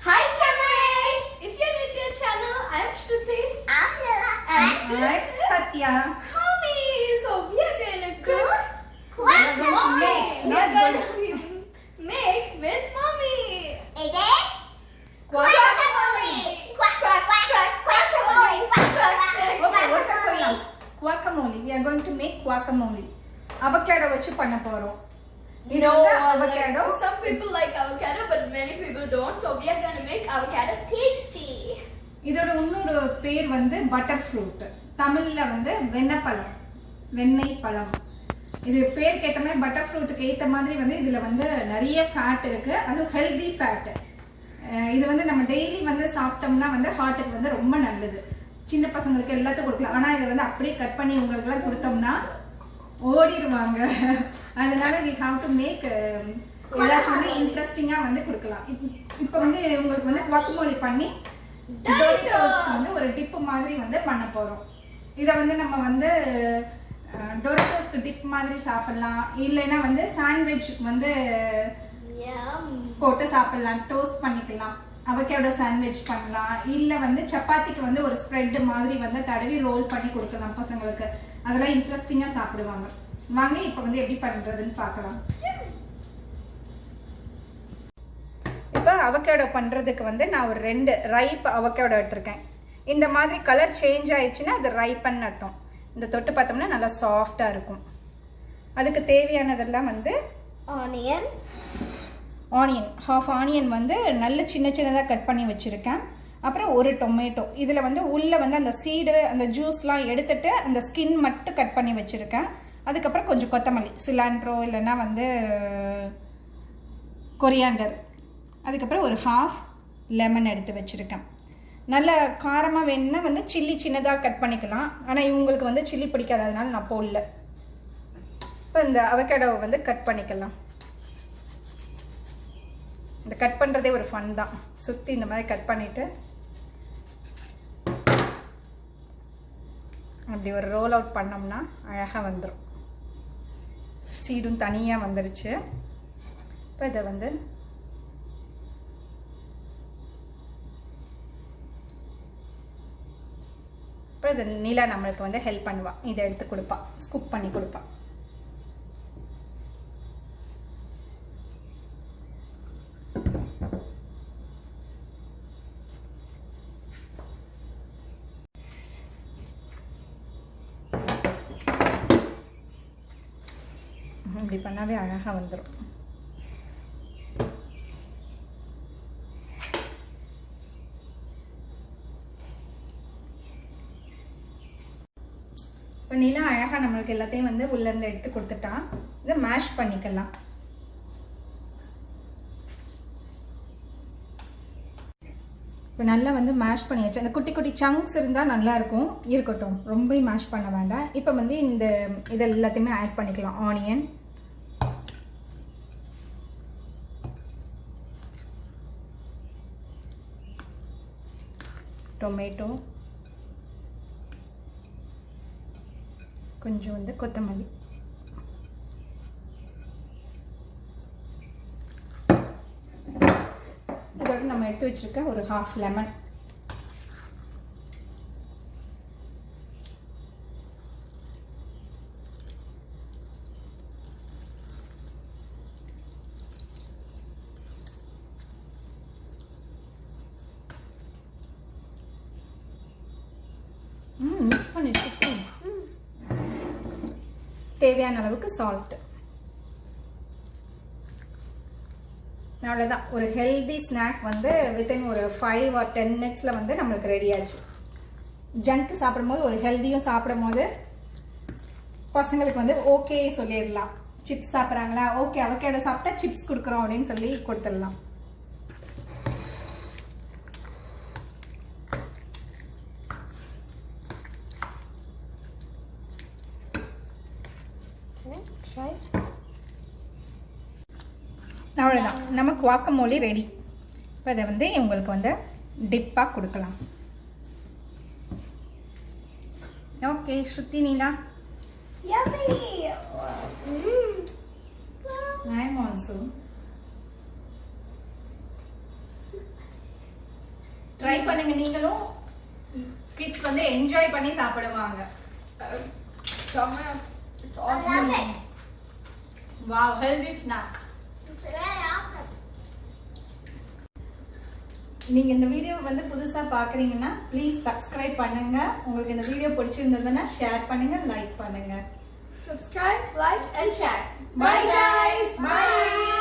Hi channels! If you're new to your channel, I'm Shruti. I'm Nila. And I'm Satya. Mommy! So we are going to cook Guacamole. We are going to make with Mommy. It is guacamole. Guacamole. Okay, what is the name? Guacamole. We are going to make guacamole. Avocado வச்சு பண்ண போறோம். இது வந்து avocado. Like, some people like avocado, but many people don't. So we are going to make avocado tasty. இதோட இன்னொரு பேர் வந்து butter fruit. தமிழ்ல வந்து வெண்ணெய் பழம். இது பேருக்கு ஏத்த மாதிரி பட்டர் ஃப்ரூட்டுக்கு ஏத்த மாதிரி வந்து இதுல வந்து நிறைய ஃபேட் இருக்கு. அது ஹெல்தி ஃபேட். இது வந்து நம்ம டெய்லி வந்து சாப்பிட்டோம்னா வந்து ஹார்ட்டுக்கு வந்து ரொம்ப நல்லது. சின்ன பசங்களுக்கு எல்லாத்துக்கும் கொடுக்கலாம். ஆனா இதை வந்து அப்படியே கட் பண்ணி உங்களுக்கு எல்லாம் கொடுத்தோம்னா ஓடிடுவாங்க. அதனால we have to make எல்லாரும் வந்து இன்ட்ரெஸ்டிங்கா வந்து கொடுக்கலாம். இப்போ வந்து உங்களுக்கு வந்து guacamole பண்ணி டோரிட்டோஸ்க்கு வந்து ஒரு டிப் மாதிரி வந்து பண்ண போறோம். இத வந்து நம்ம வந்து டோரிட்டோஸ்க்கு டிப் மாதிரி சாப்பிடலாம். இல்லைன்னா வந்து சாண்ட்விச் வந்து போட்டு சாப்பிடலாம். டோஸ்ட் பண்ணிக்கலாம். அவகேடோ சாண்ட்விச் பண்ணலாம். இல்ல வந்து சப்பாத்திக்கு வந்து ஒரு ஸ்ப்ரெட் மாதிரி வந்து தடவி ரோல் பண்ணி கொடுக்கலாம் பசங்களுக்கு. அதெல்லாம் இன்ட்ரெஸ்டிங்கா சாப்பிடுவாங்க. வாங்க இப்போ வந்து எப்படி பண்றதுன்னு பார்க்கலாம். இப்போ அவகேடோ பண்றதுக்கு வந்து நான் ஒரு 2 ரைப் அவகேடோ எடுத்திருக்கேன். இந்த மாதிரி கலர் சேஞ்ச் ஆயிடுச்சுன்னா அது ரைப்னு அர்த்தம். இந்த தொட்டு பார்த்தோம்னா நல்லா சாஃப்டா இருக்கும். அதுக்கு தேவையானதெல்லாம் வந்து ஆனியன் ஹாஃப் ஆனியன் வந்து நல்ல சின்ன சின்னதாக கட் பண்ணி வச்சுருக்கேன். அப்புறம் ஒரு டொமேட்டோ. இதில் வந்து உள்ளே வந்து அந்த சீடு அந்த ஜூஸ்லாம் எடுத்துட்டு அந்த ஸ்கின் மட்டும் கட் பண்ணி வச்சுருக்கேன். அதுக்கப்புறம் கொஞ்சம் கொத்தமல்லி, சிலாண்ட்ரோ இல்லைன்னா வந்து கொரியாண்டர். அதுக்கப்புறம் ஒரு ஹாஃப் லெமன் எடுத்து வச்சுருக்கேன். நல்ல காரமாக வேணும்னா வந்து சில்லி சின்னதாக கட் பண்ணிக்கலாம். ஆனால் இவங்களுக்கு வந்து சில்லி பிடிக்காது, அதனால நான் போடல. இப்போ இந்த அவகேடோவை வந்து கட் பண்ணிக்கலாம். இந்த கட் பண்ணுறதே ஒரு ஃபன் தான். சுற்றி இந்த மாதிரி கட் பண்ணிவிட்டு அப்படி ஒரு ரோல் அவுட் பண்ணோம்னா அழகாக வந்துடும். சீடும் தனியாக வந்துருச்சு. இப்போ இதை வந்து இப்போ இதை நீலா நம்மளுக்கு வந்து ஹெல்ப் பண்ணுவா. இதை எடுத்து கொடுப்பா, ஸ்கூப் பண்ணி கொடுப்பா. இப்படி பண்ணாவே அழகாக வந்துடும். இப்போ நீலா அழகாக நம்மளுக்கு எல்லாத்தையும் வந்து உள்ளேருந்து எடுத்து கொடுத்துட்டா. இதை மேஷ் பண்ணிக்கலாம். இப்போ நல்லா வந்து மேஷ் பண்ணியாச்சு. அந்த குட்டி குட்டி சங்க்ஸ் இருந்தால் நல்லாயிருக்கும். இருக்கட்டும், ரொம்ப மேஷ் பண்ண வேண்டாம். இப்போ வந்து இதை எல்லாத்தையுமே ஆட் பண்ணிக்கலாம். ஆனியன், டொமேட்டோ, கொஞ்சம் வந்து கொத்தமல்லி, இதோட நம்ம எடுத்து வச்சிருக்க ஒரு ஹாஃப் லெமன், மிக்ஸ் பண்ணிட்டு தேவையான அளவுக்கு சால்ட். அவ்வளோதான். ஒரு ஹெல்தி ஸ்நாக் வந்து வித்தின் ஒரு 5 or 10 minutesல வந்து நம்மளுக்கு ரெடி ஆச்சு. ஜங்க் சாப்பிடும்போது ஒரு ஹெல்தியும் சாப்பிடும் போது பசங்களுக்கு வந்து ஓகே சொல்லிடலாம். சிப்ஸ் சாப்பிட்றாங்களா, ஓகே அவகேடோ சாப்பிட்டா சிப்ஸ் கொடுக்குறோம் அப்படின்னு சொல்லி கொடுத்துடலாம். அவ்வளோதான், நம்ம guacamole ரெடி. இப்போ அதை வந்து உங்களுக்கு வந்து டிப்பாக கொடுக்கலாம். Okay Shruti, Neela. Yummy! I am also. Try பண்ணுங்க நீங்களும். கிட்ஸ் வந்து என்ஜாய் பண்ணி சாப்பிடுவாங்க. It's awesome. Wow, healthy snack. It's very awesome. நீங்க இந்த வீடியோ வந்து புதுசா பாக்குறீங்கன்னா ப்ளீஸ் சப்ஸ்கிரைப் பண்ணுங்க. உங்களுக்கு இந்த வீடியோ பிடிச்சிருந்ததுன்னா ஷேர் பண்ணுங்க, லைக் பண்ணுங்க. Subscribe, like and share. Bye guys. Bye.